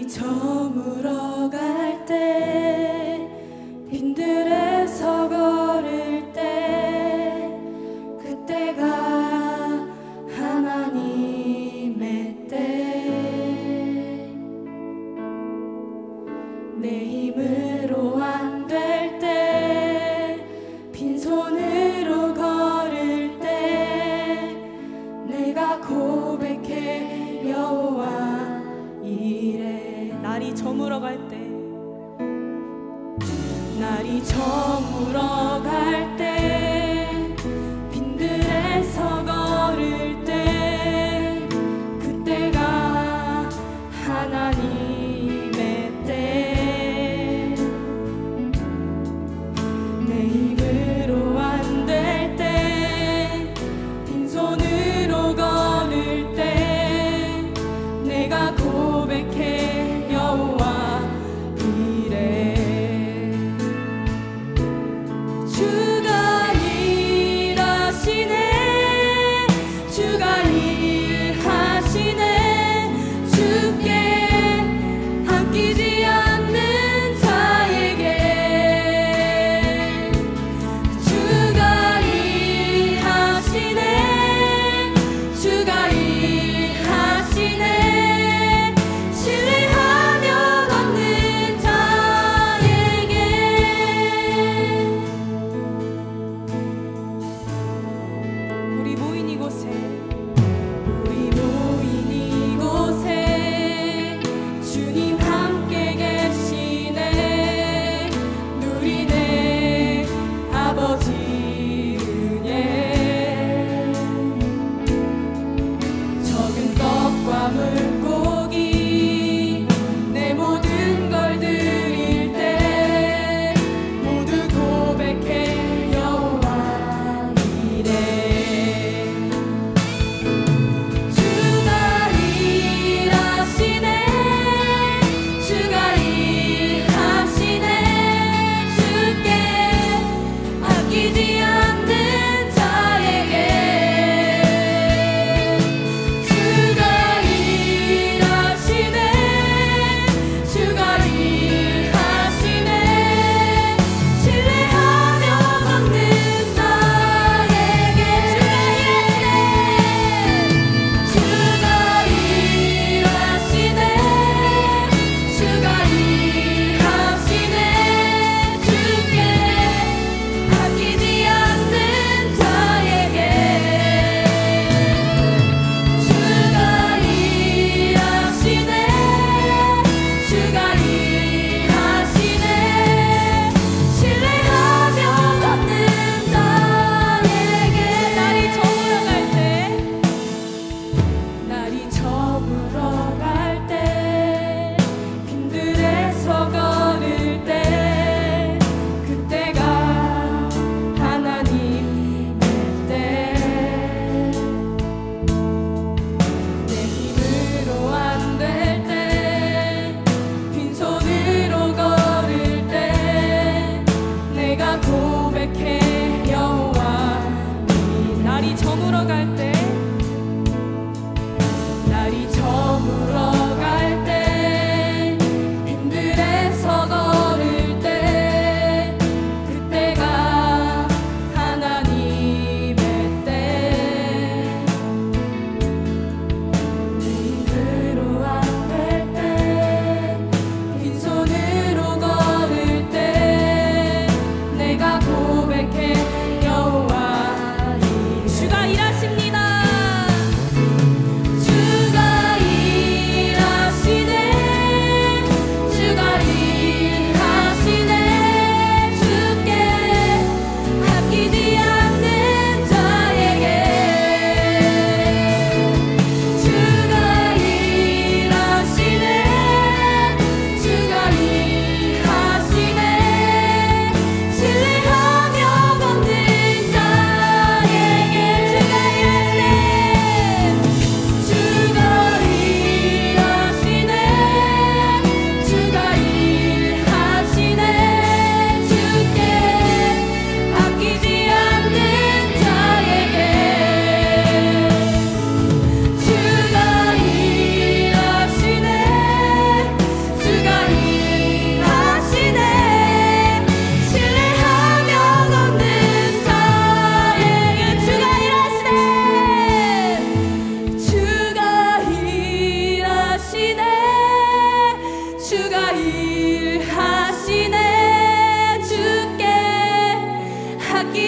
저물어 갈 때 빈들에서 걸을 때 그때가 하나님의 때 내 힘으로 안 될 때 빈손으로 걸을 때 내가 고백해 여호와 이래 날이 저물어 갈 때 날이 저물어 갈 때 빈들에서 걸을 때 그때가 하나님의 때 내 힘으로 안 될 때 빈손으로 걸을 때 내가 고백해 여호와 이래 주가 일하시네 주가 일하시네 주께 아끼지 않는 자에게 주가 일하시네 주가 일하시네 신뢰하며 걷는 자에게 우리 모인 이곳에 주님 함께 계시네 누리네 아버지 은혜 적은 떡과 물고기 내 모든 걸 드릴 때 모두 고백해 여호와 이래 주가 일하시네 주가 일하시네 주께 아끼지 않는 자에게 주가 일하시네 주가 일하시네 신뢰하며 걷는 자에게 주가 일하시네 주가 일하시네 주가 일하시네 주께 아끼지 않는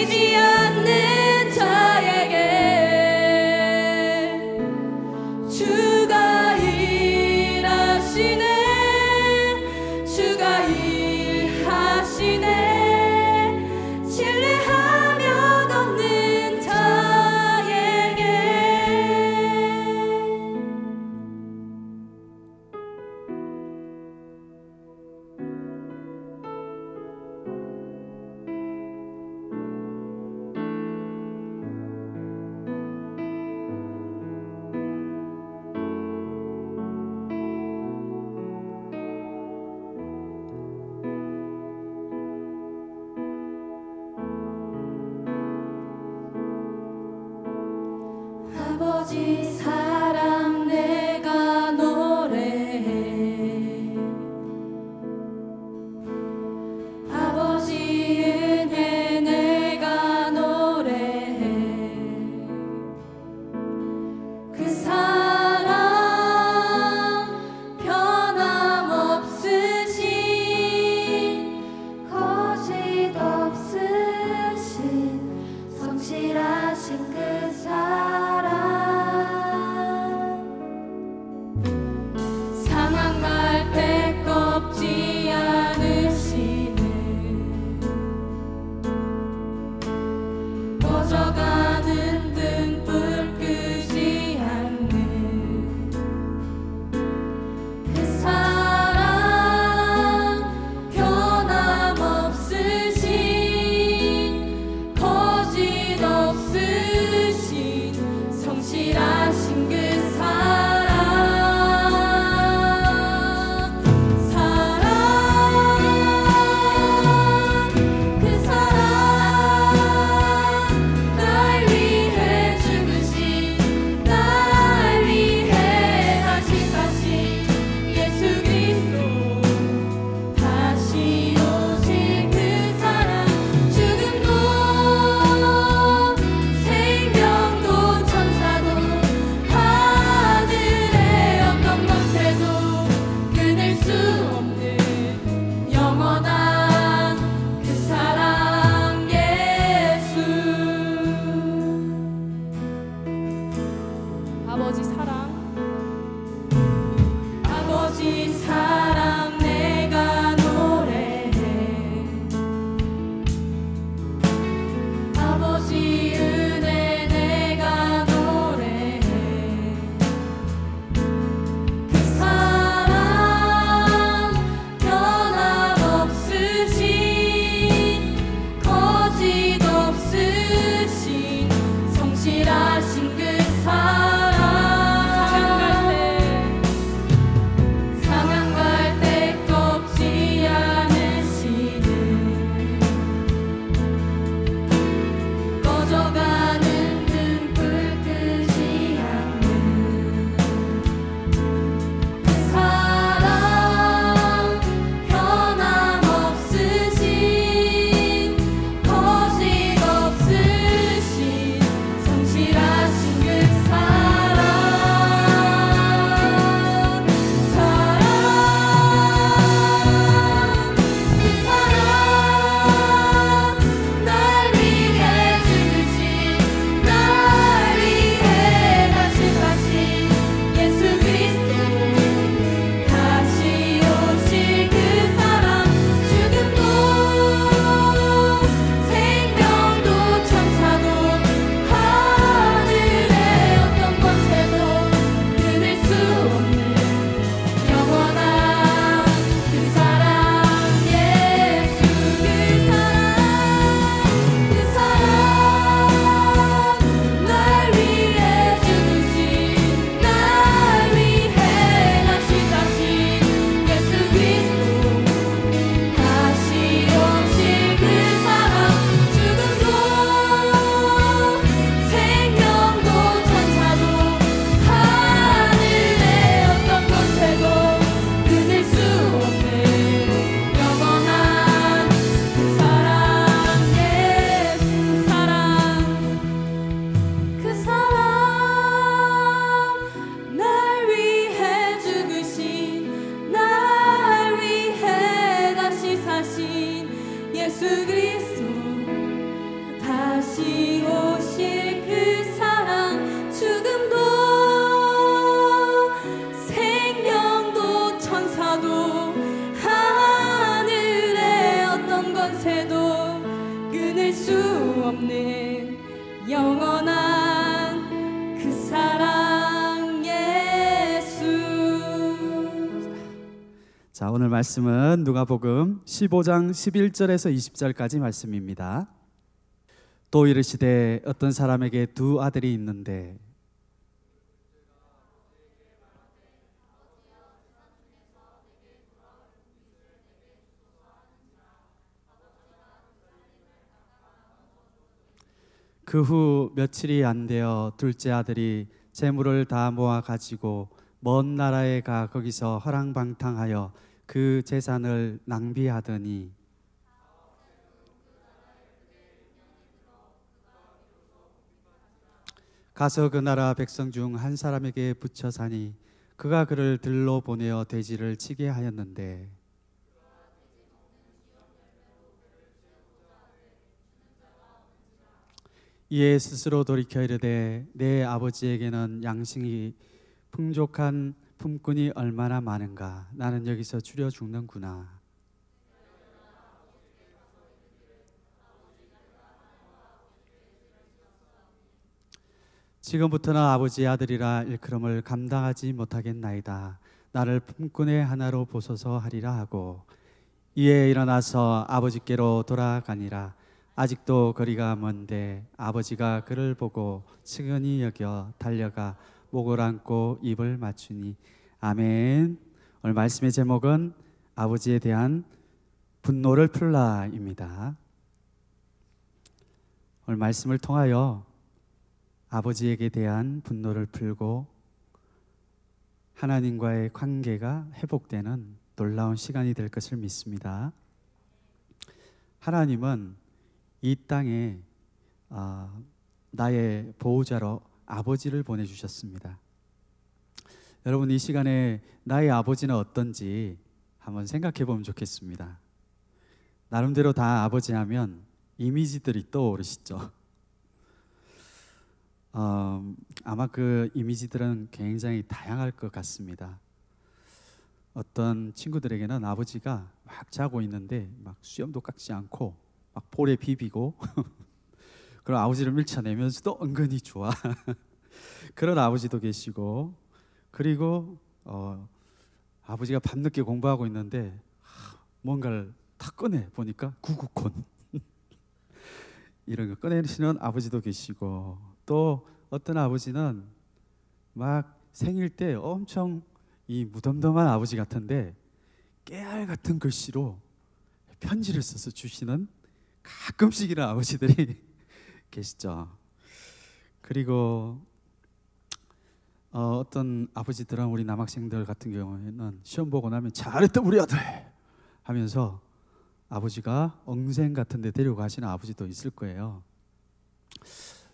쉬지 않는 자에게 주가 일하시네. 주가 일하시네. 신뢰하며 걷는 자에게. 아버지 사랑 내가 노래해. 아버지 은혜 내가 노래해. 그 사랑 변함없으신 거짓 없으신 성실하신 그 사랑 영원한 그 사랑 예수. 자, 오늘 말씀은 누가복음 15장 11절에서 20절까지 말씀입니다. 또 이르시되 어떤 사람에게 두 아들이 있는데 그 후 며칠이 안 되어 둘째 아들이 재물을 다 모아 가지고 먼 나라에 가 거기서 허랑방탕하여 그 재산을 낭비하더니 가서 그 나라 백성 중 한 사람에게 붙여 사니 그가 그를 들로 보내어 돼지를 치게 하였는데 이에 스스로 돌이켜 이르되 내 아버지에게는 양식이 풍족한 품꾼이 얼마나 많은가. 나는 여기서 추려 죽는구나. 지금부터는 아버지의 아들이라 일컬음을 감당하지 못하겠나이다. 나를 품꾼의 하나로 보소서 하리라 하고 이에 일어나서 아버지께로 돌아가니라. 아직도 거리가 먼데 아버지가 그를 보고 측은히 여겨 달려가 목을 안고 입을 맞추니. 아멘. 오늘 말씀의 제목은 아버지에 대한 분노를 풀라입니다. 오늘 말씀을 통하여 아버지에게 대한 분노를 풀고 하나님과의 관계가 회복되는 놀라운 시간이 될 것을 믿습니다. 하나님은 이 땅에 나의 보호자로 아버지를 보내주셨습니다. 여러분, 이 시간에 나의 아버지는 어떤지 한번 생각해 보면 좋겠습니다. 나름대로 다 아버지 하면 이미지들이 떠오르시죠. 아마 그 이미지들은 굉장히 다양할 것 같습니다. 어떤 친구들에게는 아버지가 막 자고 있는데 막 수염도 깎지 않고 막 볼에 비비고 그런 아버지를 밀쳐내면서도 은근히 좋아. 그런 아버지도 계시고, 그리고 아버지가 밤늦게 공부하고 있는데 뭔가를 다 꺼내 보니까 구구콘 이런 거 꺼내시는 아버지도 계시고, 또 어떤 아버지는 막 생일 때 엄청 이 무덤덤한 아버지 같은데 깨알 같은 글씨로 편지를 써서 주시는 가끔씩 이런 아버지들이 계시죠. 그리고 어떤 아버지들은, 우리 남학생들 같은 경우에는 시험 보고 나면 잘했다 우리 아들 하면서 아버지가 엉생 같은 데 데려가시는 아버지도 있을 거예요.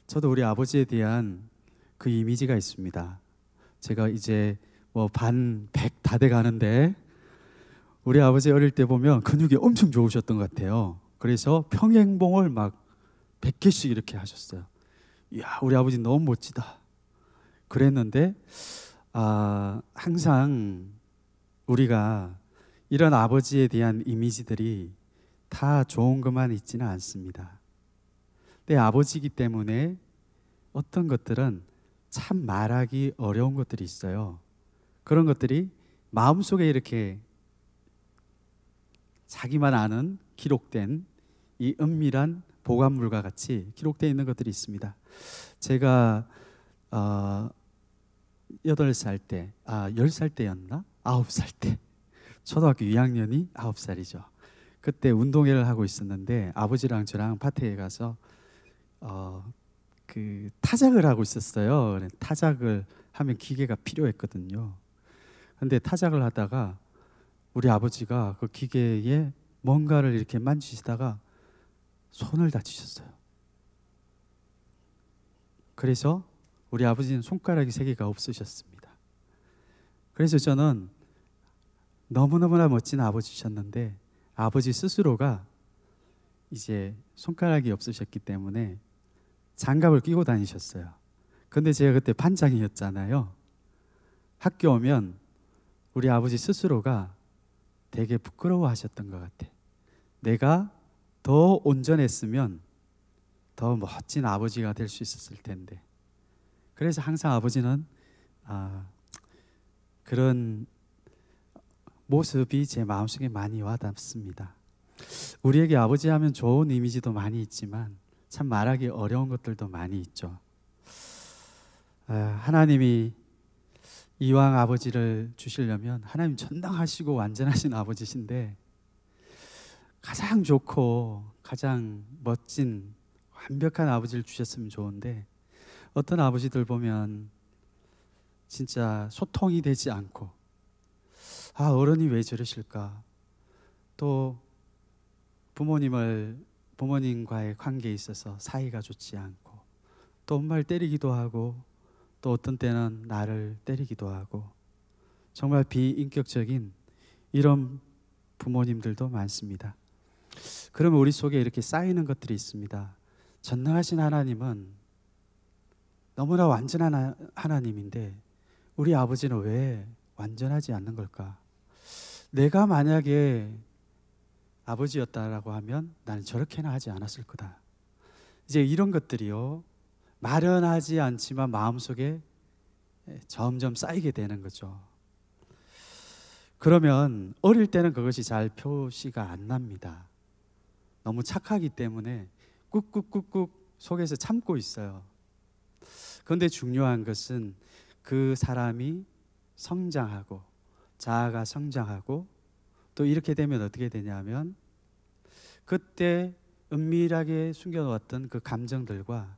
저도 우리 아버지에 대한 그 이미지가 있습니다. 제가 이제 반 100 다 돼 가는데 우리 아버지 어릴 때 보면 근육이 엄청 좋으셨던 것 같아요. 그래서 평행봉을 막 100개씩 이렇게 하셨어요. 이야, 우리 아버지 너무 멋지다 그랬는데 항상 우리가 이런 아버지에 대한 이미지들이 다 좋은 것만 있지는 않습니다. 내 아버지이기 때문에 어떤 것들은 참 말하기 어려운 것들이 있어요. 그런 것들이 마음속에 이렇게 자기만 아는 기록된 이 은밀한 보관물과 같이 기록되어 있는 것들이 있습니다. 제가 8살 때, 10살 때였나? 9살 때, 초등학교 2학년이 9살이죠. 그때 운동회를 하고 있었는데 아버지랑 저랑 밭에 가서 그 타작을 하고 있었어요. 타작을 하면 기계가 필요했거든요. 근데 타작을 하다가 우리 아버지가 그 기계에 뭔가를 이렇게 만지시다가 손을 다치셨어요. 그래서 우리 아버지는 손가락이 3개가 없으셨습니다. 그래서 저는 너무너무나 멋진 아버지셨는데 아버지 스스로가 이제 손가락이 없으셨기 때문에 장갑을 끼고 다니셨어요. 근데 제가 그때 반장이었잖아요. 학교 오면 우리 아버지 스스로가 되게 부끄러워하셨던 것 같아. 내가 더 온전했으면 더 멋진 아버지가 될 수 있었을 텐데. 그래서 항상 아버지는 그런 모습이 제 마음속에 많이 와닿습니다. 우리에게 아버지 하면 좋은 이미지도 많이 있지만 참 말하기 어려운 것들도 많이 있죠. 하나님이 이왕 아버지를 주시려면 하나님 전능하시고 완전하신 아버지신데 가장 좋고 가장 멋진 완벽한 아버지를 주셨으면 좋은데 어떤 아버지들 보면 진짜 소통이 되지 않고 어른이 왜 저러실까? 또 부모님과의 관계에 있어서 사이가 좋지 않고 또 엄마를 때리기도 하고 또 어떤 때는 나를 때리기도 하고 정말 비인격적인 이런 부모님들도 많습니다. 그러면 우리 속에 이렇게 쌓이는 것들이 있습니다. 전능하신 하나님은 너무나 완전한 하나님인데 우리 아버지는 왜 완전하지 않는 걸까? 내가 만약에 아버지였다라고 하면 나는 저렇게는 하지 않았을 거다. 이제 이런 것들이요, 말은 하지 않지만 마음속에 점점 쌓이게 되는 거죠. 그러면 어릴 때는 그것이 잘 표시가 안 납니다. 너무 착하기 때문에 꾹꾹꾹꾹 속에서 참고 있어요. 그런데 중요한 것은 그 사람이 성장하고 자아가 성장하고 또 이렇게 되면 어떻게 되냐면 그때 은밀하게 숨겨놓았던 그 감정들과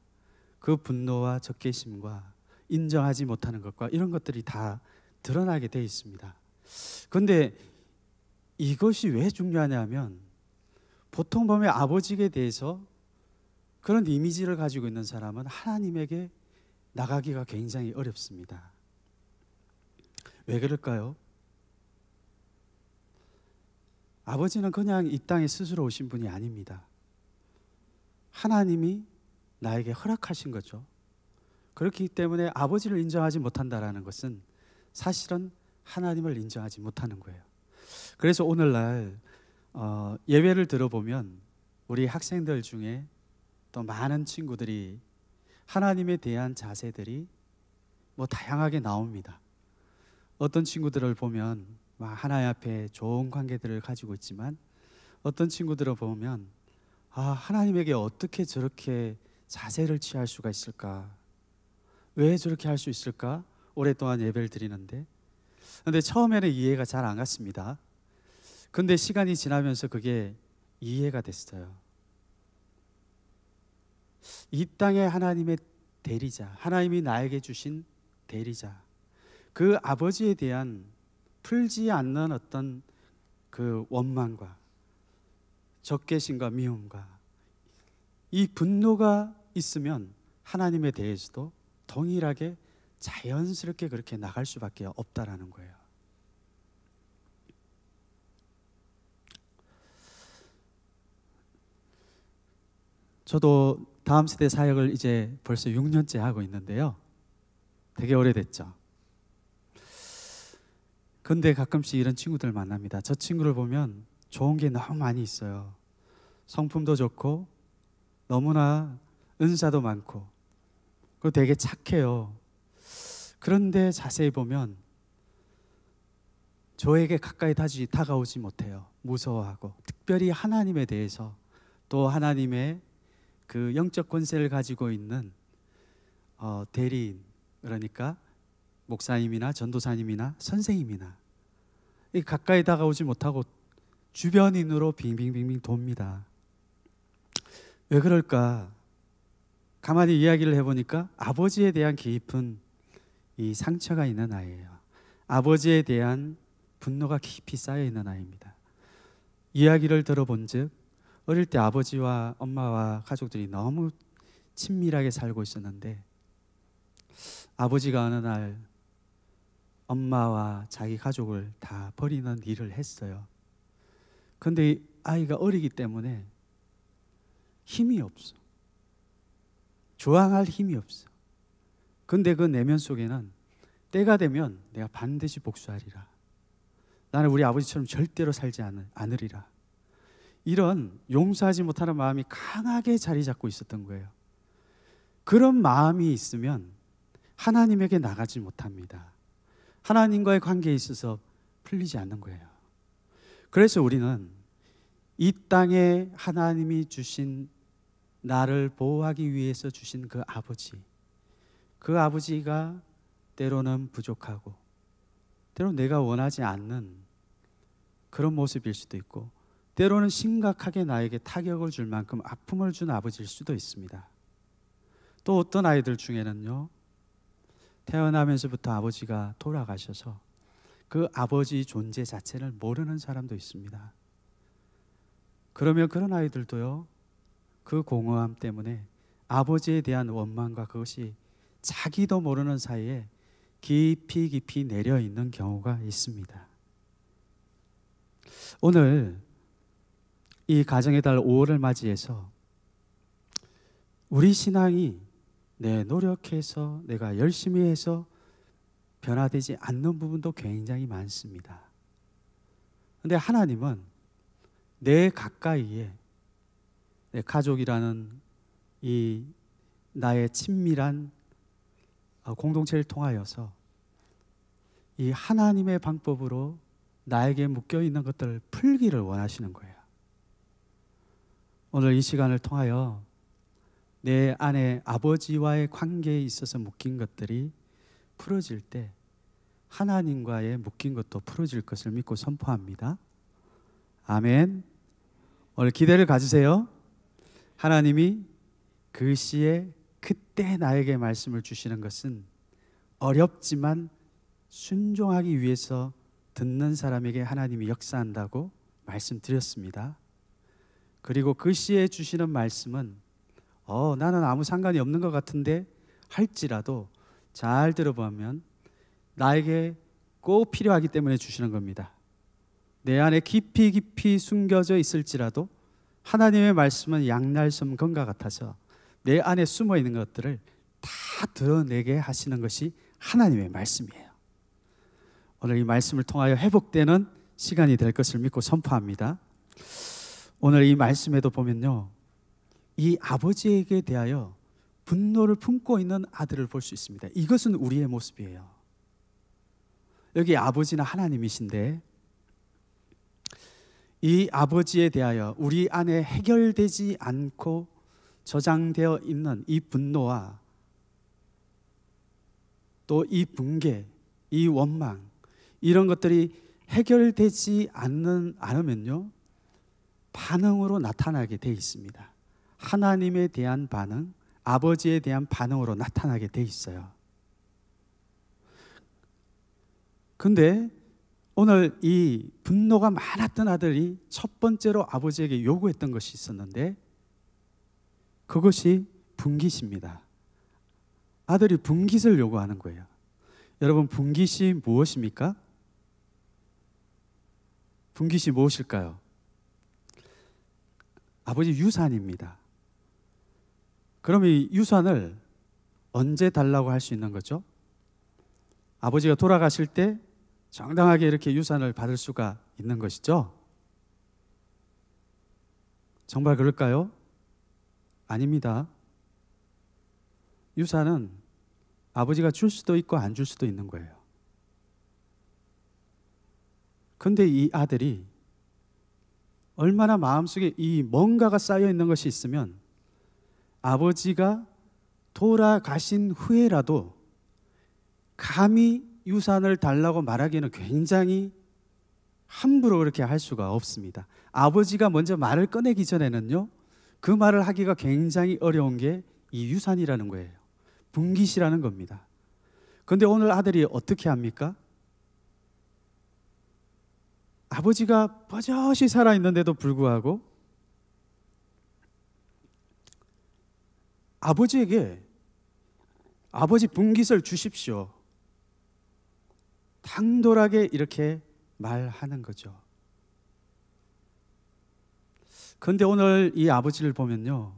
그 분노와 적개심과 인정하지 못하는 것과 이런 것들이 다 드러나게 돼 있습니다. 그런데 이것이 왜 중요하냐면 보통 보면 아버지에 대해서 그런 이미지를 가지고 있는 사람은 하나님에게 나가기가 굉장히 어렵습니다. 왜 그럴까요? 아버지는 그냥 이 땅에 스스로 오신 분이 아닙니다. 하나님이 나에게 허락하신 거죠. 그렇기 때문에 아버지를 인정하지 못한다라는 것은 사실은 하나님을 인정하지 못하는 거예요. 그래서 오늘날 예배를 들어보면 우리 학생들 중에 또 많은 친구들이 하나님에 대한 자세들이 다양하게 나옵니다. 어떤 친구들을 보면 하나님 앞에 좋은 관계들을 가지고 있지만 어떤 친구들을 보면 하나님에게 어떻게 저렇게 자세를 취할 수가 있을까? 왜 저렇게 할 수 있을까? 오랫동안 예배를 드리는데 그런데 처음에는 이해가 잘 안 갔습니다. 근데 시간이 지나면서 그게 이해가 됐어요. 이 땅에 하나님의 대리자, 하나님이 나에게 주신 대리자, 그 아버지에 대한 풀지 않는 어떤 그 원망과 적개심과 미움과 이 분노가 있으면 하나님에 대해서도 동일하게 자연스럽게 그렇게 나갈 수밖에 없다라는 거예요. 저도 다음 세대 사역을 이제 벌써 6년째 하고 있는데요. 되게 오래됐죠. 근데 가끔씩 이런 친구들 만납니다. 저 친구를 보면 좋은 게 너무 많이 있어요. 성품도 좋고 너무나 은사도 많고 그리고 되게 착해요. 그런데 자세히 보면 저에게 가까이 다가오지 못해요. 무서워하고 특별히 하나님에 대해서 또 하나님의 그 영적 권세를 가지고 있는 대리인, 그러니까 목사님이나 전도사님이나 선생님이나 가까이 다가오지 못하고 주변인으로 빙빙빙빙 돕니다. 왜 그럴까? 가만히 이야기를 해보니까 아버지에 대한 깊은 이 상처가 있는 아이예요. 아버지에 대한 분노가 깊이 쌓여 있는 아이입니다. 이야기를 들어본 즉 어릴 때 아버지와 엄마와 가족들이 너무 친밀하게 살고 있었는데 아버지가 어느 날 엄마와 자기 가족을 다 버리는 일을 했어요. 그런데 아이가 어리기 때문에 힘이 없어. 저항할 힘이 없어. 근데 그 내면 속에는 때가 되면 내가 반드시 복수하리라. 나는 우리 아버지처럼 절대로 살지 않으리라. 이런 용서하지 못하는 마음이 강하게 자리 잡고 있었던 거예요. 그런 마음이 있으면 하나님에게 나가지 못합니다. 하나님과의 관계에 있어서 풀리지 않는 거예요. 그래서 우리는 이 땅에 하나님이 주신, 나를 보호하기 위해서 주신 그 아버지가 때로는 부족하고 때로는 내가 원하지 않는 그런 모습일 수도 있고, 때로는 심각하게 나에게 타격을 줄 만큼 아픔을 준 아버지일 수도 있습니다. 또 어떤 아이들 중에는요, 태어나면서부터 아버지가 돌아가셔서 그 아버지 존재 자체를 모르는 사람도 있습니다. 그러면 그런 아이들도요, 그 공허함 때문에 아버지에 대한 원망과 그것이 자기도 모르는 사이에 깊이 내려 있는 경우가 있습니다. 오늘 이 가정의 달 5월을 맞이해서 우리 신앙이 내 노력해서, 내가 열심히 해서 변화되지 않는 부분도 굉장히 많습니다. 그런데 하나님은 내 가까이에, 내 가족이라는 이 나의 친밀한 공동체를 통하여서 이 하나님의 방법으로 나에게 묶여있는 것들을 풀기를 원하시는 거예요. 오늘 이 시간을 통하여 내 안에 아버지와의 관계에 있어서 묶인 것들이 풀어질 때 하나님과의 묶인 것도 풀어질 것을 믿고 선포합니다. 아멘. 오늘 기대를 가지세요. 하나님이 그 시에 그때 나에게 말씀을 주시는 것은 어렵지만 순종하기 위해서 듣는 사람에게 하나님이 역사한다고 말씀드렸습니다. 그리고 그 시에 주시는 말씀은 나는 아무 상관이 없는 것 같은데 할지라도 잘 들어보면 나에게 꼭 필요하기 때문에 주시는 겁니다. 내 안에 깊이 숨겨져 있을지라도 하나님의 말씀은 양날섬 검과 같아서 내 안에 숨어 있는 것들을 다 드러내게 하시는 것이 하나님의 말씀이에요. 오늘 이 말씀을 통하여 회복되는 시간이 될 것을 믿고 선포합니다. 오늘 이 말씀에도 보면요, 이 아버지에게 대하여 분노를 품고 있는 아들을 볼 수 있습니다. 이것은 우리의 모습이에요. 여기 아버지는 하나님이신데 이 아버지에 대하여 우리 안에 해결되지 않고 저장되어 있는 이 분노와 또 이 붕괴, 이 원망, 이런 것들이 해결되지 않으면요, 반응으로 나타나게 돼 있습니다. 하나님에 대한 반응, 아버지에 대한 반응으로 나타나게 돼 있어요. 근데 오늘 이 분노가 많았던 아들이 첫 번째로 아버지에게 요구했던 것이 있었는데 그것이 분깃입니다. 아들이 분깃을 요구하는 거예요. 여러분, 분깃이 무엇입니까? 분깃이 무엇일까요? 아버지 유산입니다. 그럼 이 유산을 언제 달라고 할 수 있는 거죠? 아버지가 돌아가실 때 정당하게 이렇게 유산을 받을 수가 있는 것이죠? 정말 그럴까요? 아닙니다. 유산은 아버지가 줄 수도 있고 안 줄 수도 있는 거예요. 근데 이 아들이 얼마나 마음속에 이 뭔가가 쌓여 있는 것이 있으면 아버지가 돌아가신 후에라도 감히 유산을 달라고 말하기에는 굉장히 함부로 그렇게 할 수가 없습니다. 아버지가 먼저 말을 꺼내기 전에는요, 그 말을 하기가 굉장히 어려운 게 이 유산이라는 거예요. 분깃이라는 겁니다. 그런데 오늘 아들이 어떻게 합니까? 아버지가 버젓이 살아있는데도 불구하고 아버지에게 아버지 분깃을 주십시오, 당돌하게 이렇게 말하는 거죠. 그런데 오늘 이 아버지를 보면요,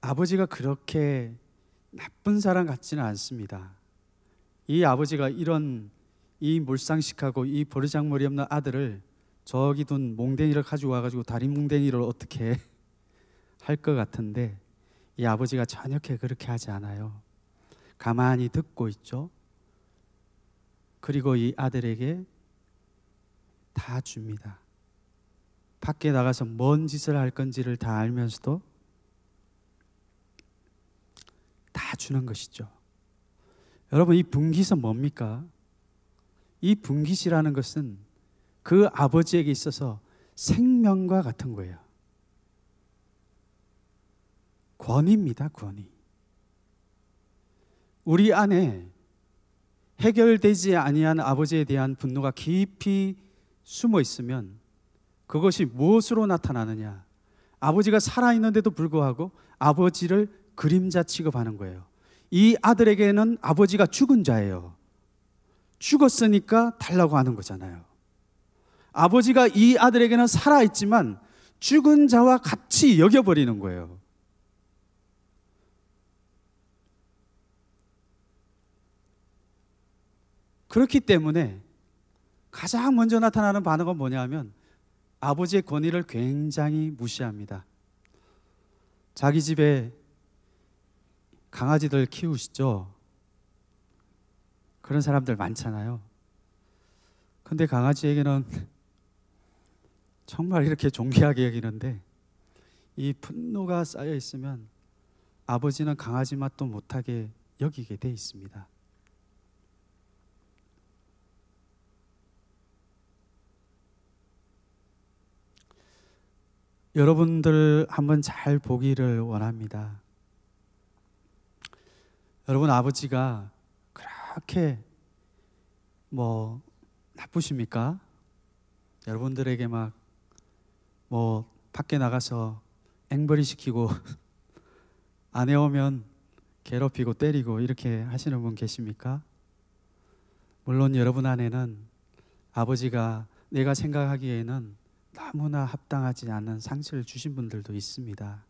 아버지가 그렇게 나쁜 사람 같지는 않습니다. 이 아버지가 이런 이 몰상식하고 이 버르장머리 없는 아들을 저기 둔 몽댕이를 가지고 와가지고 다리 몽댕이를 어떻게 할 것 같은데 이 아버지가 전혀 그렇게 하지 않아요. 가만히 듣고 있죠. 그리고 이 아들에게 다 줍니다. 밖에 나가서 뭔 짓을 할 건지를 다 알면서도 다 주는 것이죠. 여러분, 이 분깃은 뭡니까? 이 분깃이라는 것은 그 아버지에게 있어서 생명과 같은 거예요. 권위입니다, 권위. 우리 안에 해결되지 아니한 아버지에 대한 분노가 깊이 숨어 있으면 그것이 무엇으로 나타나느냐? 아버지가 살아있는데도 불구하고 아버지를 그림자 취급하는 거예요. 이 아들에게는 아버지가 죽은 자예요. 죽었으니까 달라고 하는 거잖아요. 아버지가 이 아들에게는 살아있지만 죽은 자와 같이 여겨버리는 거예요. 그렇기 때문에 가장 먼저 나타나는 반응은 뭐냐 하면 아버지의 권위를 굉장히 무시합니다. 자기 집에 강아지들 키우시죠? 그런 사람들 많잖아요. 근데 강아지에게는 정말 이렇게 존귀하게 여기는데 이 분노가 쌓여 있으면 아버지는 강아지 맛도 못하게 여기게 돼 있습니다. 여러분들 한번 잘 보기를 원합니다. 여러분, 아버지가 그렇게 나쁘십니까? 여러분들에게 밖에 나가서 앵벌이 시키고 아내 오면 괴롭히고 때리고 이렇게 하시는 분 계십니까? 물론 여러분 안에는 아버지가 내가 생각하기에는 너무나 합당하지 않은 상처를 주신 분들도 있습니다.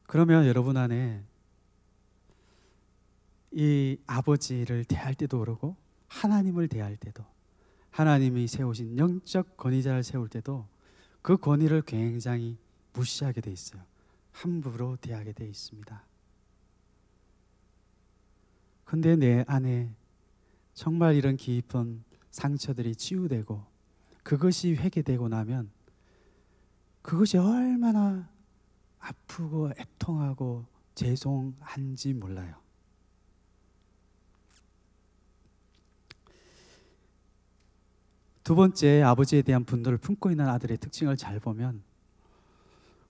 그러면 여러분 안에 이 아버지를 대할 때도 그러고 하나님을 대할 때도 하나님이 세우신 영적 권위자를 세울 때도 그 권위를 굉장히 무시하게 돼 있어요. 함부로 대하게 돼 있습니다. 근데 내 안에 정말 이런 깊은 상처들이 치유되고 그것이 회개되고 나면 그것이 얼마나 아프고 애통하고 죄송한지 몰라요. 두 번째, 아버지에 대한 분노를 품고 있는 아들의 특징을 잘 보면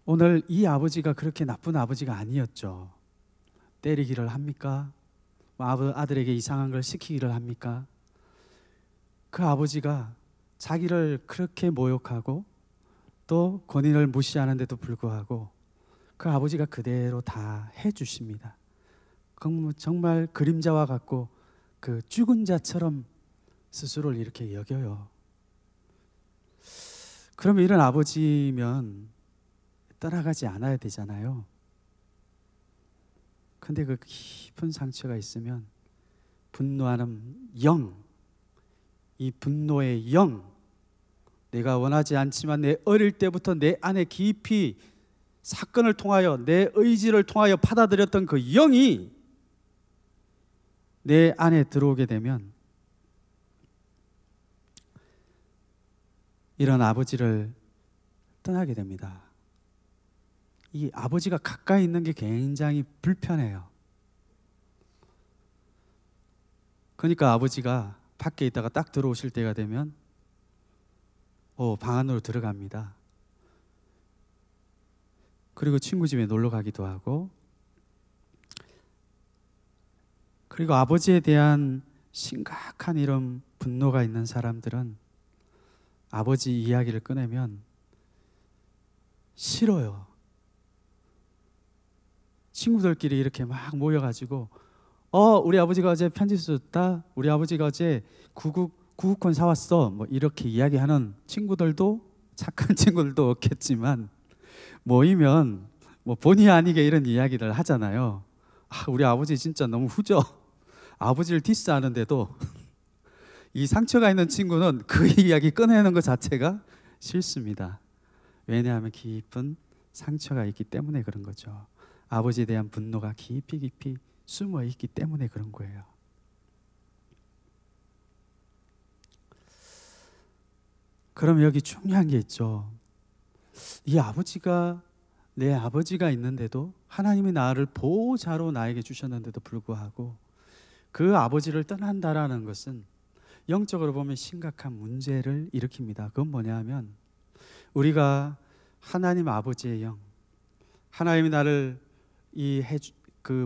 오늘 이 아버지가 그렇게 나쁜 아버지가 아니었죠. 때리기를 합니까? 아들에게 이상한 걸 시키기를 합니까? 그 아버지가 자기를 그렇게 모욕하고 또 권위를 무시하는데도 불구하고 그 아버지가 그대로 다 해주십니다. 정말 그림자와 같고 그 죽은 자처럼 스스로를 이렇게 여겨요. 그러면 이런 아버지면 떠나가지 않아야 되잖아요. 근데 그 깊은 상처가 있으면 분노하는 영, 이 분노의 영, 내가 원하지 않지만 내 어릴 때부터 내 안에 깊이 사건을 통하여 내 의지를 통하여 받아들였던 그 영이 내 안에 들어오게 되면 이런 아버지를 떠나게 됩니다. 이 아버지가 가까이 있는 게 굉장히 불편해요. 그러니까 아버지가 밖에 있다가 딱 들어오실 때가 되면 방 안으로 들어갑니다. 그리고 친구 집에 놀러 가기도 하고, 그리고 아버지에 대한 심각한 이런 분노가 있는 사람들은 아버지 이야기를 꺼내면 싫어요. 친구들끼리 이렇게 막 모여가지고 우리 아버지가 어제 편지 썼다, 우리 아버지가 어제 구구콘 사왔어, 이렇게 이야기하는 친구들도 착한 친구들도 없겠지만 모이면 본의 아니게 이런 이야기를 하잖아요. 우리 아버지 진짜 너무 후져. 아버지를 디스하는데도 이 상처가 있는 친구는 그 이야기 꺼내는 것 자체가 싫습니다. 왜냐하면 깊은 상처가 있기 때문에 그런 거죠. 아버지에 대한 분노가 깊이 숨어 있기 때문에 그런 거예요. 그럼 여기 중요한 게 있죠. 이 아버지가 내 아버지가 있는데도 하나님이 나를 보호자로 나에게 주셨는데도 불구하고 그 아버지를 떠난다라는 것은 영적으로 보면 심각한 문제를 일으킵니다. 그건 뭐냐 하면 우리가 하나님 아버지의 영, 하나님이 나를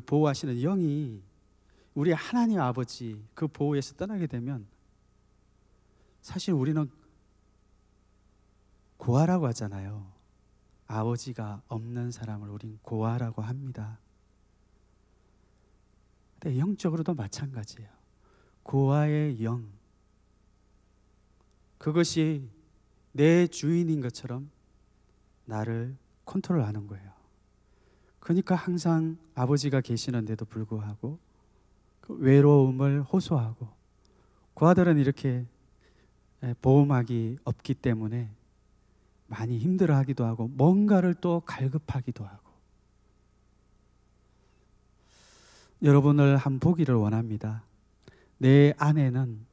보호하시는 영이 우리 하나님 아버지 그 보호에서 떠나게 되면 사실 우리는 고아라고 하잖아요. 아버지가 없는 사람을 우린 고아라고 합니다. 근데 영적으로도 마찬가지예요. 고아의 영, 그것이 내 주인인 것처럼 나를 컨트롤하는 거예요. 그러니까 항상 아버지가 계시는데도 불구하고 그 외로움을 호소하고, 고아들은 이렇게 보호막이 없기 때문에 많이 힘들어하기도 하고 뭔가를 또 갈급하기도 하고. 여러분을 한 보기를 원합니다. 내 안에는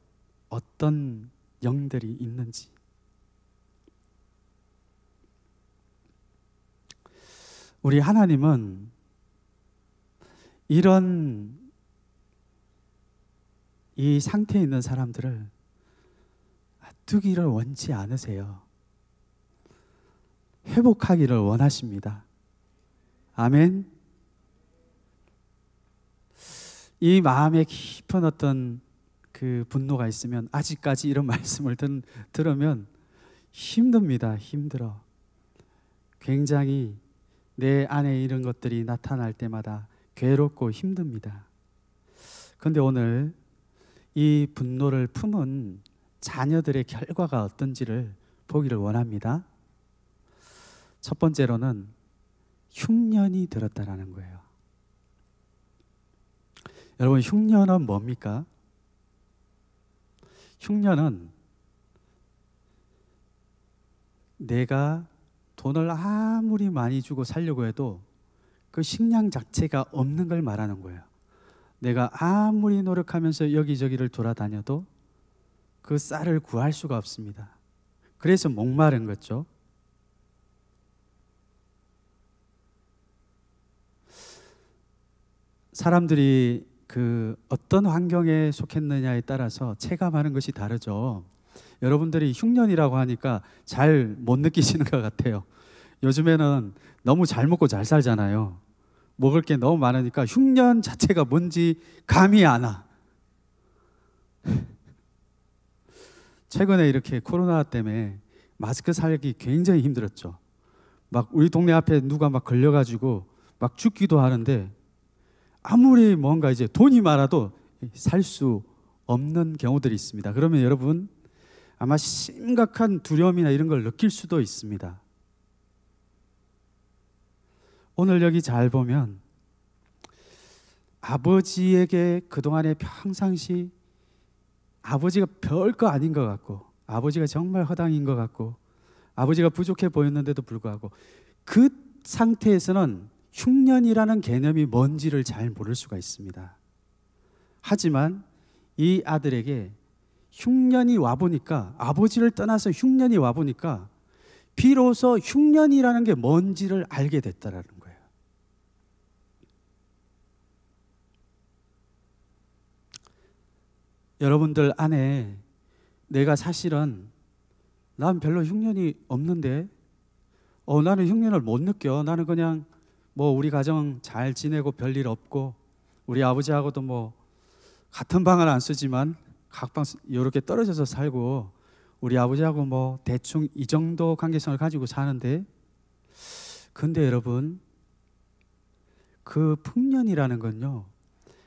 어떤 영들이 있는지. 우리 하나님은 이런 이 상태에 있는 사람들을 두기를 원치 않으세요. 회복하기를 원하십니다. 아멘. 이 마음에 깊은 어떤 그 분노가 있으면, 아직까지 이런 말씀을 들으면 힘듭니다. 힘들어. 굉장히 내 안에 이런 것들이 나타날 때마다 괴롭고 힘듭니다. 그런데 오늘 이 분노를 품은 자녀들의 결과가 어떤지를 보기를 원합니다. 첫 번째로는 흉년이 들었다라는 거예요. 여러분, 흉년은 뭡니까? 흉년은 내가 돈을 아무리 많이 주고 살려고 해도 그 식량 자체가 없는 걸 말하는 거예요. 내가 아무리 노력하면서 여기저기를 돌아다녀도 그 쌀을 구할 수가 없습니다. 그래서 목마른 거죠. 사람들이 그 어떤 환경에 속했느냐에 따라서 체감하는 것이 다르죠. 여러분들이 흉년이라고 하니까 잘 못 느끼시는 것 같아요. 요즘에는 너무 잘 먹고 잘 살잖아요. 먹을 게 너무 많으니까 흉년 자체가 뭔지 감이 안 와. 최근에 이렇게 코로나 때문에 마스크 살기 굉장히 힘들었죠. 막 우리 동네 앞에 누가 막 걸려가지고 막 죽기도 하는데, 아무리 뭔가 이제 돈이 많아도 살 수 없는 경우들이 있습니다. 그러면 여러분 아마 심각한 두려움이나 이런 걸 느낄 수도 있습니다. 오늘 여기 잘 보면 아버지에게 그동안에 평상시 아버지가 별거 아닌 것 같고, 아버지가 정말 허당인 것 같고, 아버지가 부족해 보였는데도 불구하고 그 상태에서는 흉년이라는 개념이 뭔지를 잘 모를 수가 있습니다. 하지만 이 아들에게 흉년이 와보니까, 아버지를 떠나서 흉년이 와보니까 비로소 흉년이라는 게 뭔지를 알게 됐다라는 거예요. 여러분들 안에 내가 사실은 난 별로 흉년이 없는데, 나는 흉년을 못 느껴. 나는 그냥 뭐 우리 가정 잘 지내고 별일 없고, 우리 아버지하고도 뭐 같은 방을 안 쓰지만 각방 이렇게 떨어져서 살고, 우리 아버지하고 뭐 대충 이 정도 관계성을 가지고 사는데, 근데 여러분, 그 풍년이라는 건요,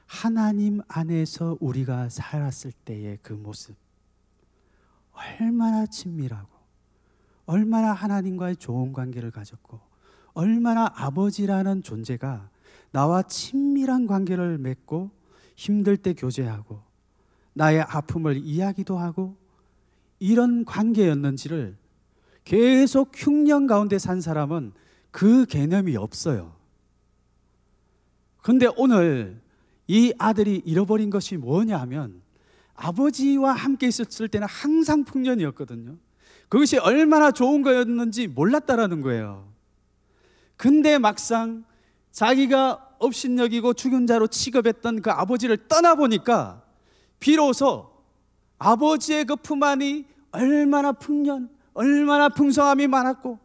하나님 안에서 우리가 살았을 때의 그 모습, 얼마나 친밀하고 얼마나 하나님과의 좋은 관계를 가졌고, 얼마나 아버지라는 존재가 나와 친밀한 관계를 맺고 힘들 때 교제하고 나의 아픔을 이야기도 하고 이런 관계였는지를 계속 흉년 가운데 산 사람은 그 개념이 없어요. 그런데 오늘 이 아들이 잃어버린 것이 뭐냐 하면 아버지와 함께 있었을 때는 항상 풍년이었거든요. 그것이 얼마나 좋은 거였는지 몰랐다라는 거예요. 근데 막상 자기가 업신여기고 죽은 자로 취급했던 그 아버지를 떠나보니까 비로소 아버지의 그 품 안이 얼마나 풍년, 얼마나 풍성함이 많았고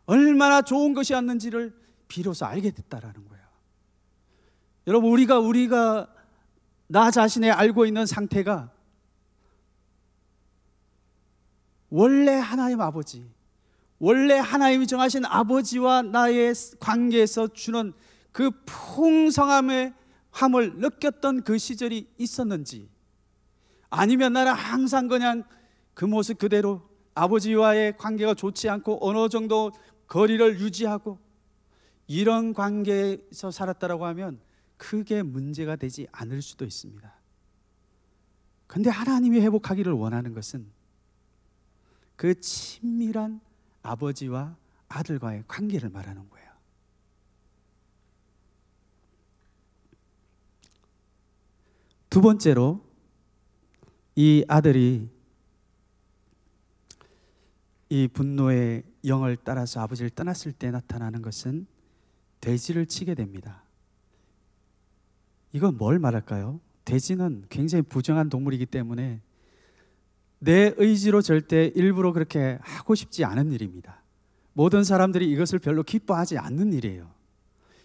얼마나 좋은 것이었는지를 비로소 알게 됐다라는 거예요. 여러분, 우리가 나 자신의 알고 있는 상태가 원래 하나님 아버지, 원래 하나님이 정하신 아버지와 나의 관계에서 주는 그 풍성함을 느꼈던 그 시절이 있었는지, 아니면 나는 항상 그냥 그 모습 그대로 아버지와의 관계가 좋지 않고 어느 정도 거리를 유지하고 이런 관계에서 살았다라고 하면 크게 문제가 되지 않을 수도 있습니다. 그런데 하나님이 회복하기를 원하는 것은 그 친밀한 아버지와 아들과의 관계를 말하는 거예요. 두 번째로, 이 아들이 이 분노의 영을 따라서 아버지를 떠났을 때 나타나는 것은 돼지를 치게 됩니다. 이건 뭘 말할까요? 돼지는 굉장히 부정한 동물이기 때문에 내 의지로 절대 일부러 그렇게 하고 싶지 않은 일입니다. 모든 사람들이 이것을 별로 기뻐하지 않는 일이에요.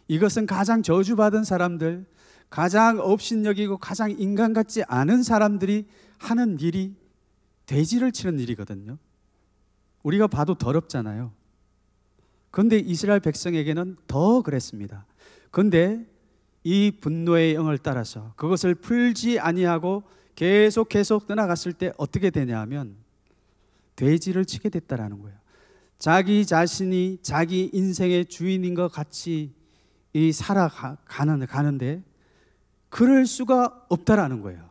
이것은 가장 저주받은 사람들, 가장 업신여기고 가장 인간 같지 않은 사람들이 하는 일이 돼지를 치는 일이거든요. 우리가 봐도 더럽잖아요. 그런데 이스라엘 백성에게는 더 그랬습니다. 그런데 이 분노의 영을 따라서 그것을 풀지 아니하고 계속 떠나갔을 때 어떻게 되냐 하면 돼지를 치게 됐다라는 거예요. 자기 자신이 자기 인생의 주인인 것 같이 살아가는데 그럴 수가 없다라는 거예요.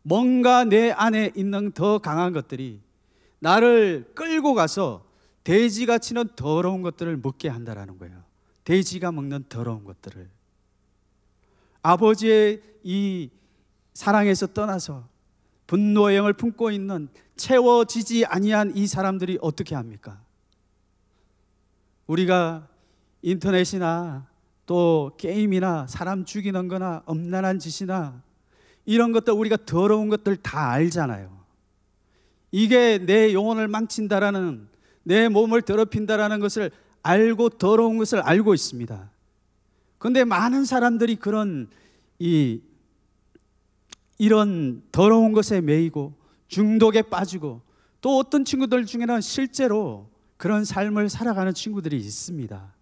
뭔가 내 안에 있는 더 강한 것들이 나를 끌고 가서 돼지가 치는 더러운 것들을 먹게 한다라는 거예요. 돼지가 먹는 더러운 것들을. 아버지의 이 사랑에서 떠나서 분노의 영을 품고 있는 채워지지 아니한 이 사람들이 어떻게 합니까? 우리가 인터넷이나 또 게임이나 사람 죽이는 거나 엄란한 짓이나 이런 것들, 우리가 더러운 것들 다 알잖아요. 이게 내 영혼을 망친다라는, 내 몸을 더럽힌다라는 것을 알고 더러운 것을 알고 있습니다. 그런데 많은 사람들이 이런 더러운 것에 매이고 중독에 빠지고, 또 어떤 친구들 중에는 실제로 그런 삶을 살아가는 친구들이 있습니다.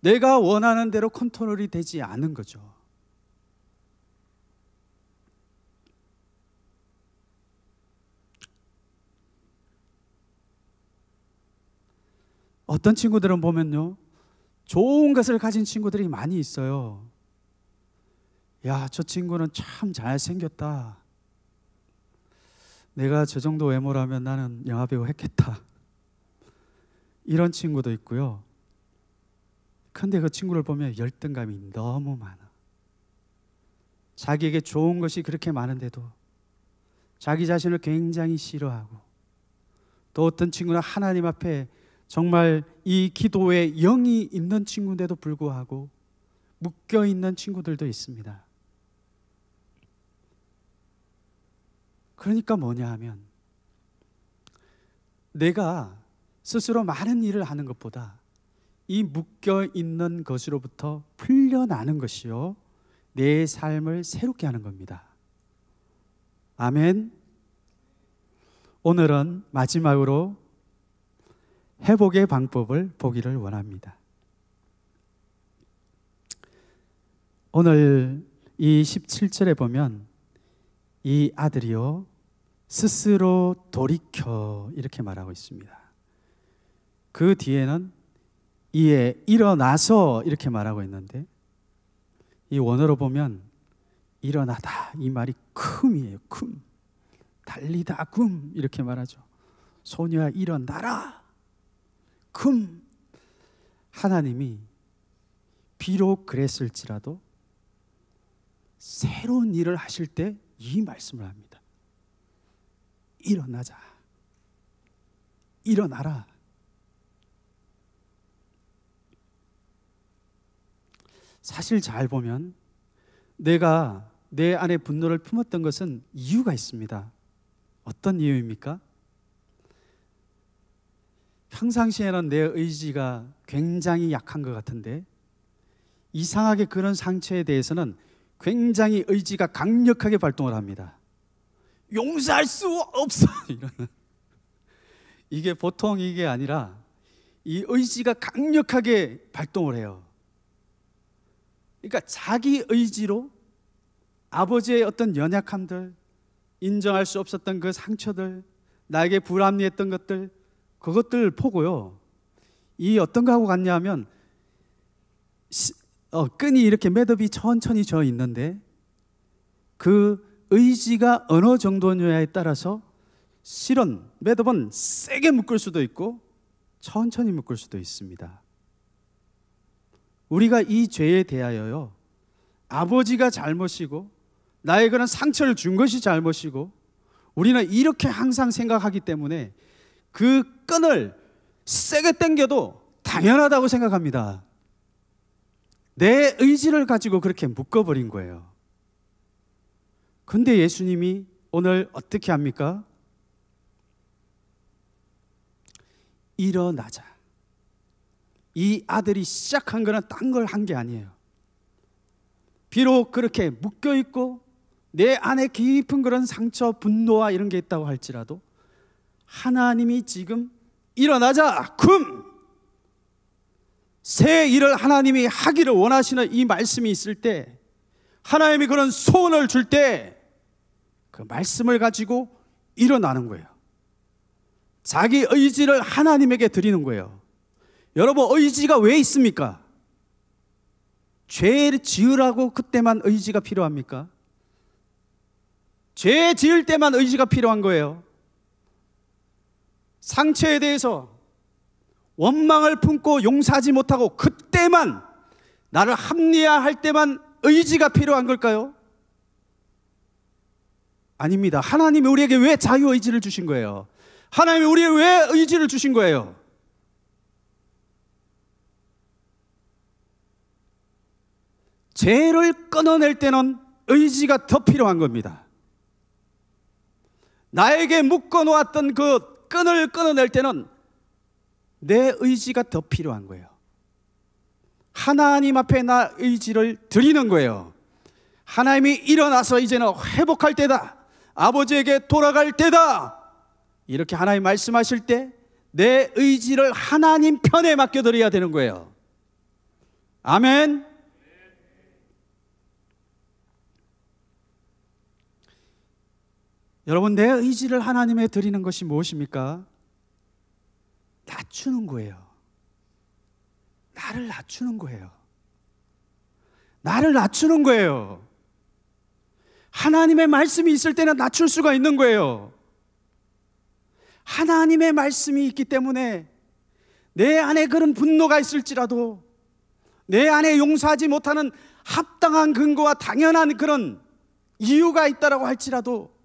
내가 원하는 대로 컨트롤이 되지 않은 거죠. 어떤 친구들은 보면요, 좋은 것을 가진 친구들이 많이 있어요. 야, 저 친구는 참 잘생겼다. 내가 저 정도 외모라면 나는 영화배우 했겠다. 이런 친구도 있고요. 근데 그 친구를 보면 열등감이 너무 많아. 자기에게 좋은 것이 그렇게 많은데도 자기 자신을 굉장히 싫어하고, 또 어떤 친구는 하나님 앞에 정말 이 기도에 영이 있는 친구인데도 불구하고 묶여있는 친구들도 있습니다. 그러니까 뭐냐 하면, 내가 스스로 많은 일을 하는 것보다 이 묶여있는 것으로부터 풀려나는 것이요, 내 삶을 새롭게 하는 겁니다. 아멘. 오늘은 마지막으로 회복의 방법을 보기를 원합니다. 오늘 이 17절에 보면 이 아들이요 스스로 돌이켜 이렇게 말하고 있습니다. 그 뒤에는 이에 일어나서 이렇게 말하고 있는데, 이 원어로 보면 일어나다 이 말이 쿰이에요. 쿰. 달리다 굼 이렇게 말하죠. 소녀야 일어나라. 쿰. 하나님이 비록 그랬을지라도 새로운 일을 하실 때 이 말씀을 합니다. 일어나자. 일어나라. 사실 잘 보면 내가 내 안에 분노를 품었던 것은 이유가 있습니다. 어떤 이유입니까? 평상시에는 내 의지가 굉장히 약한 것 같은데 이상하게 그런 상처에 대해서는 굉장히 의지가 강력하게 발동을 합니다. 용서할 수 없어. 이게 보통 이게 아니라 이 의지가 강력하게 발동을 해요. 그러니까 자기 의지로 아버지의 어떤 연약함들, 인정할 수 없었던 그 상처들, 나에게 불합리했던 것들, 그것들 보고요. 이 어떤 거하고 같냐 하면 끈이 이렇게 매듭이 천천히 져 있는데 그 의지가 어느 정도냐에 따라서 실은 매듭은 세게 묶을 수도 있고 천천히 묶을 수도 있습니다. 우리가 이 죄에 대하여요, 아버지가 잘못이고 나의 그런 상처를 준 것이 잘못이고 우리는 이렇게 항상 생각하기 때문에 그 끈을 세게 당겨도 당연하다고 생각합니다. 내 의지를 가지고 그렇게 묶어버린 거예요. 근데 예수님이 오늘 어떻게 합니까? 일어나자. 이 아들이 시작한 거는 딴 걸 한 게 아니에요. 비록 그렇게 묶여있고 내 안에 깊은 그런 상처, 분노와 이런 게 있다고 할지라도 하나님이 지금 일어나자, 굼! 새 일을 하나님이 하기를 원하시는 이 말씀이 있을 때, 하나님이 그런 소원을 줄 때 그 말씀을 가지고 일어나는 거예요. 자기 의지를 하나님에게 드리는 거예요. 여러분, 의지가 왜 있습니까? 죄를 지으라고 그때만 의지가 필요합니까? 죄 지을 때만 의지가 필요한 거예요. 상처에 대해서 원망을 품고 용서하지 못하고 그때만, 나를 합리화할 때만 의지가 필요한 걸까요? 아닙니다. 하나님이 우리에게 왜 자유의지를 주신 거예요? 하나님이 우리에게 왜 의지를 주신 거예요? 죄를 끊어낼 때는 의지가 더 필요한 겁니다. 나에게 묶어놓았던 그 끈을 끊어낼 때는 내 의지가 더 필요한 거예요. 하나님 앞에 나 의지를 드리는 거예요. 하나님이 일어나서 이제는 회복할 때다, 아버지에게 돌아갈 때다, 이렇게 하나님 말씀하실 때 내 의지를 하나님 편에 맡겨드려야 되는 거예요. 아멘. 여러분, 내 의지를 하나님에 드리는 것이 무엇입니까? 낮추는 거예요. 나를 낮추는 거예요. 나를 낮추는 거예요. 하나님의 말씀이 있을 때는 낮출 수가 있는 거예요. 하나님의 말씀이 있기 때문에 내 안에 그런 분노가 있을지라도, 내 안에 용서하지 못하는 합당한 근거와 당연한 그런 이유가 있다라고 할지라도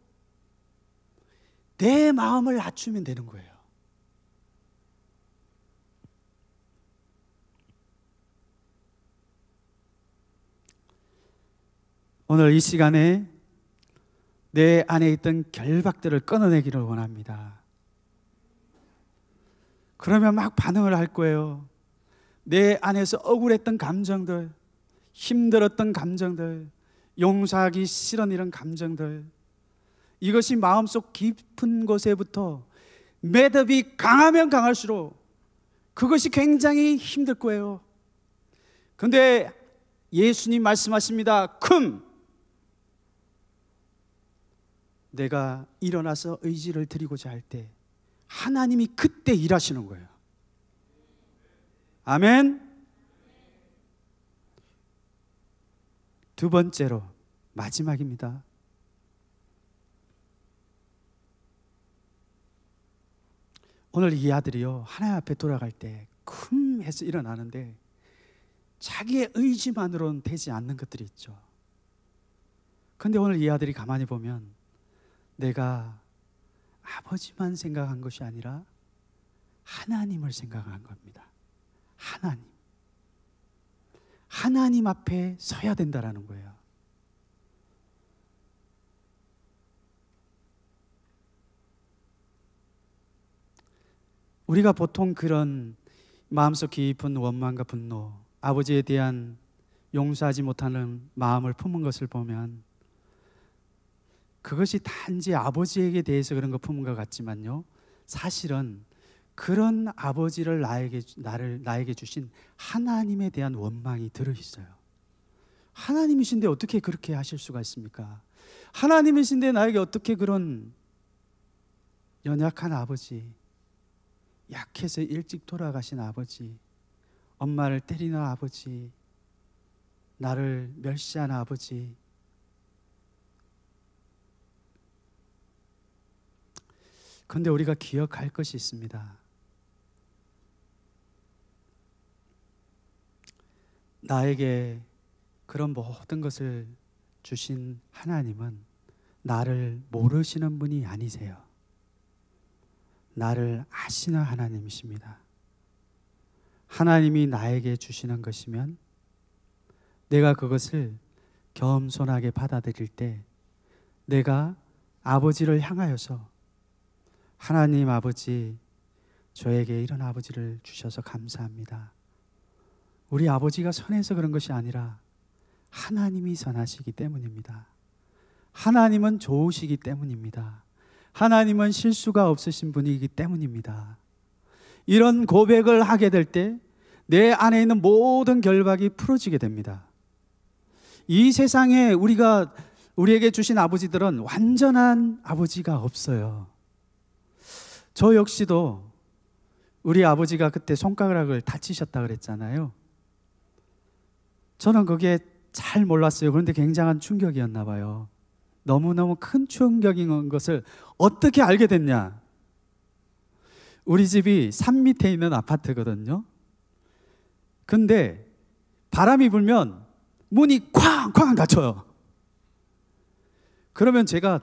내 마음을 낮추면 되는 거예요. 오늘 이 시간에 내 안에 있던 결박들을 끊어내기를 원합니다. 그러면 막 반응을 할 거예요. 내 안에서 억울했던 감정들, 힘들었던 감정들, 용서하기 싫은 이런 감정들, 이것이 마음속 깊은 곳에부터 매듭이 강하면 강할수록 그것이 굉장히 힘들 거예요. 그런데 예수님 말씀하십니다. 쿰! 내가 일어나서 의지를 드리고자 할 때 하나님이 그때 일하시는 거예요. 아멘. 두 번째로 마지막입니다. 오늘 이 아들이요, 하나님 앞에 돌아갈 때 쿵 해서 일어나는데 자기의 의지만으로는 되지 않는 것들이 있죠. 근데 오늘 이 아들이 가만히 보면 내가 아버지만 생각한 것이 아니라 하나님을 생각한 겁니다. 하나님 앞에 서야 된다라는 거예요. 우리가 보통 그런 마음속 깊은 원망과 분노, 아버지에 대한 용서하지 못하는 마음을 품은 것을 보면 그것이 단지 아버지에게 대해서 그런 거 품은 것 같지만요, 사실은 그런 아버지를 나에게 주신 하나님에 대한 원망이 들어있어요. 하나님이신데 어떻게 그렇게 하실 수가 있습니까? 하나님이신데 나에게 어떻게 그런 연약한 아버지, 약해서 일찍 돌아가신 아버지, 엄마를 때리는 아버지, 나를 멸시하는 아버지, 그런데 우리가 기억할 것이 있습니다. 나에게 그런 모든 것을 주신 하나님은 나를 모르시는 분이 아니세요. 나를 아시는 하나님이십니다. 하나님이 나에게 주시는 것이면 내가 그것을 겸손하게 받아들일 때 내가 아버지를 향하여서 하나님 아버지, 저에게 이런 아버지를 주셔서 감사합니다. 우리 아버지가 선해서 그런 것이 아니라 하나님이 선하시기 때문입니다. 하나님은 좋으시기 때문입니다. 하나님은 실수가 없으신 분이기 때문입니다. 이런 고백을 하게 될 때 내 안에 있는 모든 결박이 풀어지게 됩니다. 이 세상에 우리에게 주신 아버지들은 완전한 아버지가 없어요. 저 역시도 우리 아버지가 그때 손가락을 다치셨다 그랬잖아요. 저는 그게 잘 몰랐어요. 그런데 굉장한 충격이었나 봐요. 너무너무 큰 충격인 것을 어떻게 알게 됐냐? 우리 집이 산 밑에 있는 아파트거든요. 근데 바람이 불면 문이 쾅쾅 닫혀요. 그러면 제가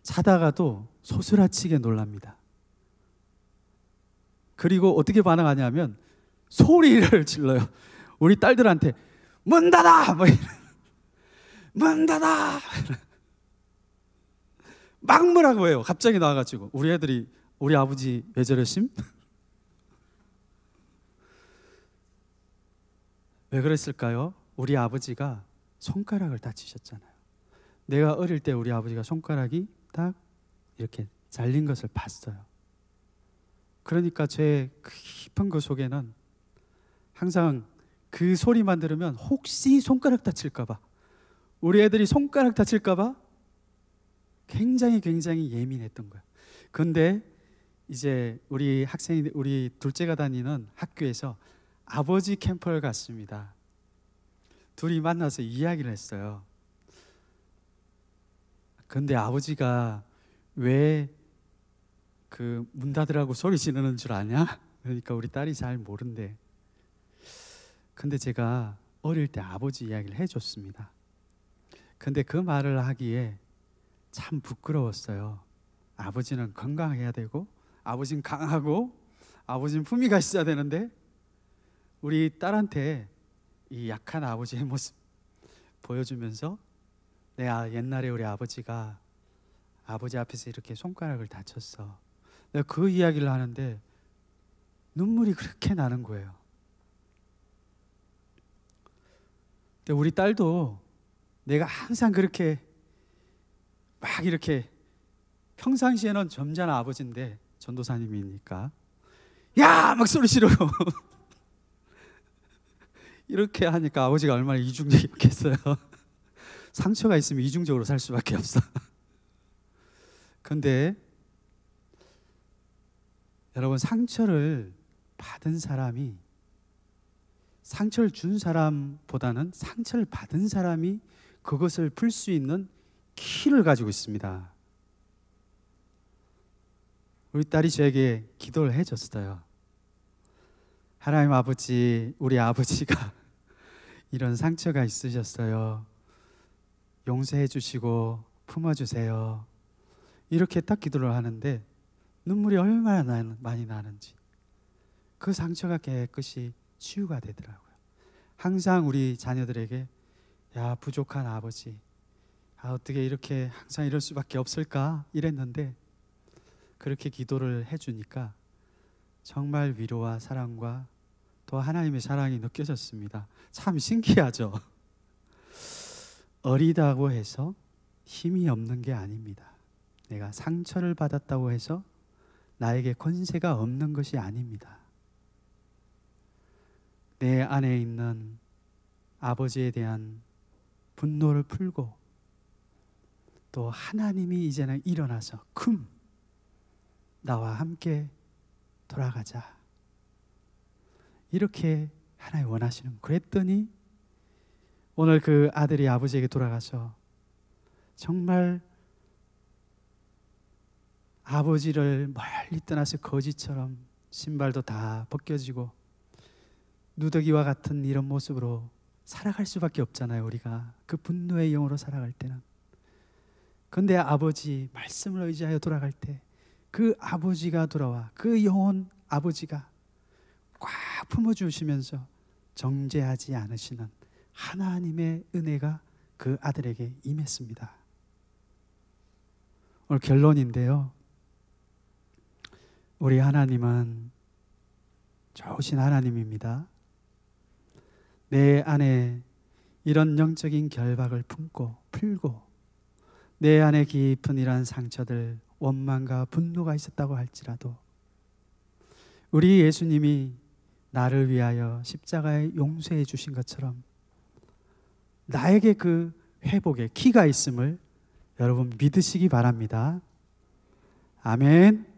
자다가도 소스라치게 놀랍니다. 그리고 어떻게 반응하냐면 소리를 질러요. 우리 딸들한테 문 닫아! 문 닫아! 막 뭐라고 해요. 갑자기 나와가지고 우리 애들이 우리 아버지 왜 저러심? 왜 그랬을까요? 우리 아버지가 손가락을 다치셨잖아요. 내가 어릴 때 우리 아버지가 손가락이 딱 이렇게 잘린 것을 봤어요. 그러니까 제 깊은 그 속에는 항상 그 소리만 들으면 혹시 손가락 다칠까봐, 우리 애들이 손가락 다칠까봐 굉장히 예민했던 거예요. 그런데 이제 우리 둘째가 다니는 학교에서 아버지 캠프를 갔습니다. 둘이 만나서 이야기를 했어요. 그런데 아버지가 왜 그 문 닫으라고 소리 지르는 줄 아냐? 그러니까 우리 딸이 잘 모른대. 근데 제가 어릴 때 아버지 이야기를 해줬습니다. 근데 그 말을 하기에 참 부끄러웠어요. 아버지는 건강해야 되고, 아버지는 강하고, 아버지는 품위가 있어야 되는데 우리 딸한테 이 약한 아버지의 모습 보여주면서 내가 옛날에 우리 아버지가 아버지 앞에서 이렇게 손가락을 다쳤어. 내가 그 이야기를 하는데 눈물이 그렇게 나는 거예요. 근데 우리 딸도 내가 항상 그렇게 막 이렇게 평상시에는 점잖은 아버지인데 전도사님이니까 야! 막 소리 지르고 이렇게 하니까 아버지가 얼마나 이중적이었겠어요. 상처가 있으면 이중적으로 살 수밖에 없어. 그런데 여러분, 상처를 받은 사람이 상처를 준 사람보다는 상처를 받은 사람이 그것을 풀 수 있는 키를 가지고 있습니다. 우리 딸이 저에게 기도를 해줬어요. 하나님 아버지, 우리 아버지가 이런 상처가 있으셨어요. 용서해 주시고 품어주세요. 이렇게 딱 기도를 하는데 눈물이 얼마나 많이 나는지 그 상처가 깨끗이 치유가 되더라고요. 항상 우리 자녀들에게 야, 부족한 아버지, 어떻게 이렇게 항상 이럴 수밖에 없을까 이랬는데 그렇게 기도를 해주니까 정말 위로와 사랑과 또 하나님의 사랑이 느껴졌습니다. 참 신기하죠. 어리다고 해서 힘이 없는 게 아닙니다. 내가 상처를 받았다고 해서 나에게 권세가 없는 것이 아닙니다. 내 안에 있는 아버지에 대한 분노를 풀고 또 하나님이 이제는 일어나서 나와 함께 돌아가자, 이렇게 하나님 원하시는. 그랬더니 오늘 그 아들이 아버지에게 돌아가서 정말 아버지를 멀리 떠나서 거지처럼 신발도 다 벗겨지고 누더기와 같은 이런 모습으로 살아갈 수밖에 없잖아요. 우리가 그 분노의 영으로 살아갈 때는. 그런데 아버지 말씀을 의지하여 돌아갈 때 그 아버지가 돌아와 그 영혼 아버지가 꽉 품어주시면서 정죄하지 않으시는 하나님의 은혜가 그 아들에게 임했습니다. 오늘 결론인데요, 우리 하나님은 좋으신 하나님입니다. 내 안에 이런 영적인 결박을 풀고 내 안에 깊은 이러한 상처들, 원망과 분노가 있었다고 할지라도 우리 예수님이 나를 위하여 십자가에 용서해 주신 것처럼 나에게 그 회복의 키가 있음을 여러분 믿으시기 바랍니다. 아멘.